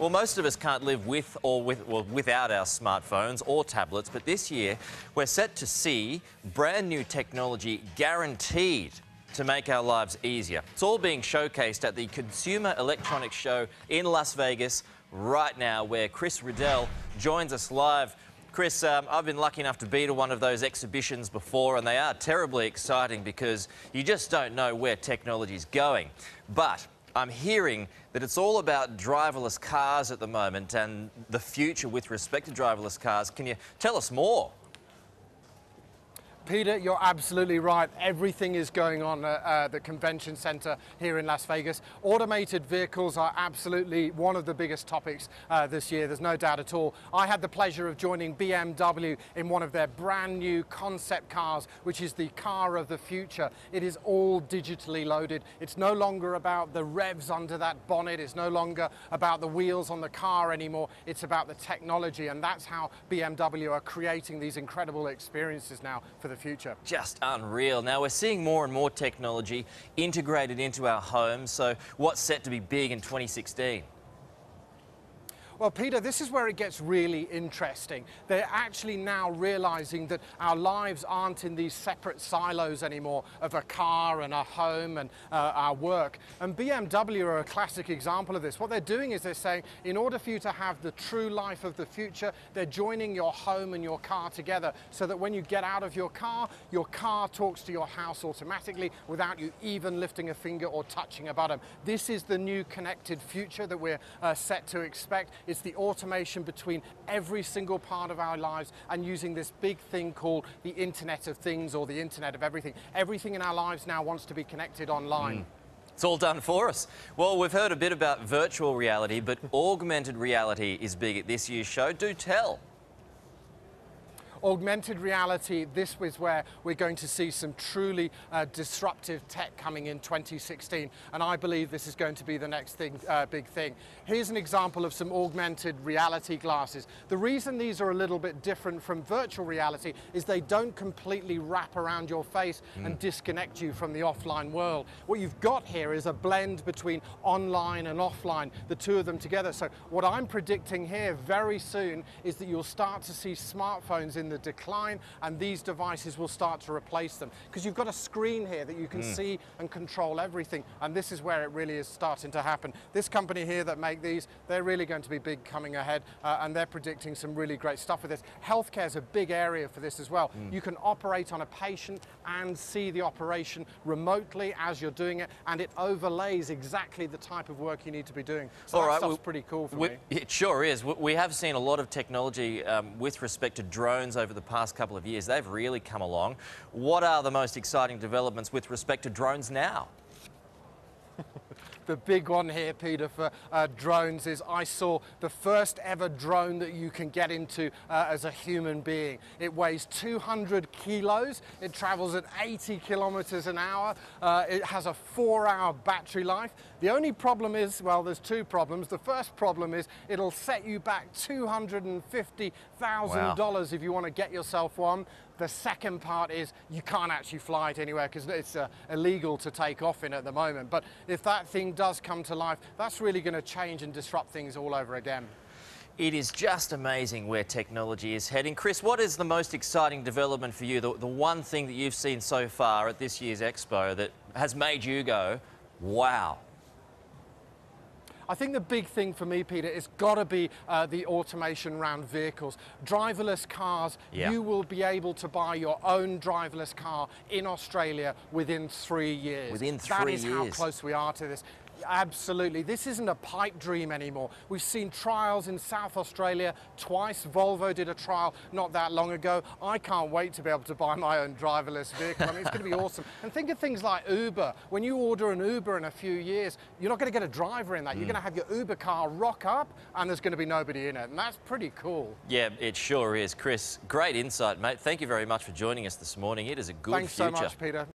Well, most of us can't live with or without our smartphones or tablets, but this year we're set to see brand new technology guaranteed to make our lives easier. It's all being showcased at the Consumer Electronics Show in Las Vegas right now, where Chris Riddell joins us live. Chris, I've been lucky enough to be to one of those exhibitions before, and they are terribly exciting because you just don't know where technology's going. But I'm hearing that it's all about driverless cars at the moment and the future with respect to driverless cars. Can you tell us more? Peter, you're absolutely right. Everything is going on at the convention center here in Las Vegas. Automated vehicles are absolutely one of the biggest topics this year. There's no doubt at all. I had the pleasure of joining BMW in one of their brand new concept cars, which is the car of the future. It is all digitally loaded. It's no longer about the revs under that bonnet. It's no longer about the wheels on the car anymore. It's about the technology, and that's how BMW are creating these incredible experiences now for the future. Just unreal. Now we're seeing more and more technology integrated into our homes. So what's set to be big in 2016? Well, Peter, this is where it gets really interesting. They're actually now realizing that our lives aren't in these separate silos anymore of a car and a home and our work. And BMW are a classic example of this. What they're doing is they're saying, in order for you to have the true life of the future, they're joining your home and your car together so that when you get out of your car talks to your house automatically without you even lifting a finger or touching a button. This is the new connected future that we're set to expect. It's the automation between every single part of our lives and using this big thing called the Internet of Things or the Internet of Everything. Everything in our lives now wants to be connected online. It's all done for us. Well, we've heard a bit about virtual reality, but augmented reality is big at this year's show. Do tell. Augmented reality, this is where we're going to see some truly disruptive tech coming in 2016, and I believe this is going to be the next big thing. Here's an example of some augmented reality glasses. The reason these are a little bit different from virtual reality is they don't completely wrap around your face and disconnect you from the offline world. What you've got here is a blend between online and offline, the two of them together. So what I'm predicting here very soon is that you'll start to see smartphones in the decline, and these devices will start to replace them because you've got a screen here that you can see and control everything, and this is where it really is starting to happen. This company here that make these, they're really going to be big coming ahead, and they're predicting some really great stuff with this. Healthcare is a big area for this as well. You can operate on a patient and see the operation remotely as you're doing it, and it overlays exactly the type of work you need to be doing. So that stuff's pretty cool for me. It sure is. We have seen a lot of technology with respect to drones over the past couple of years. They've really come along. What are the most exciting developments with respect to drones now? The big one here, Peter, for drones is I saw the first ever drone that you can get into as a human being. It weighs 200 kilos. It travels at 80 kilometers an hour. It has a 4-hour battery life. The only problem is, well, there's two problems. The first problem is it'll set you back $250,000 if you want to get yourself one. The second part is you can't actually fly it anywhere because it's illegal to take off in at the moment. But if that thing does come to life, that's really going to change and disrupt things all over again. It is just amazing where technology is heading. Chris, what is the most exciting development for you, the one thing that you've seen so far at this year's Expo that has made you go, wow? I think the big thing for me, Peter, is got to be the automation around vehicles. Driverless cars, you will be able to buy your own driverless car in Australia within 3 years. Within 3 years. That is how close we are to this. Absolutely. This isn't a pipe dream anymore. We've seen trials in South Australia twice. Volvo did a trial not that long ago. I can't wait to be able to buy my own driverless vehicle. I mean, it's going to be awesome. And think of things like Uber. When you order an Uber in a few years, you're not going to get a driver in that. You're going to have your Uber car rock up and there's going to be nobody in it. And that's pretty cool. Yeah, it sure is. Chris, great insight, mate. Thank you very much for joining us this morning. It is a good future. Thanks so much, Peter.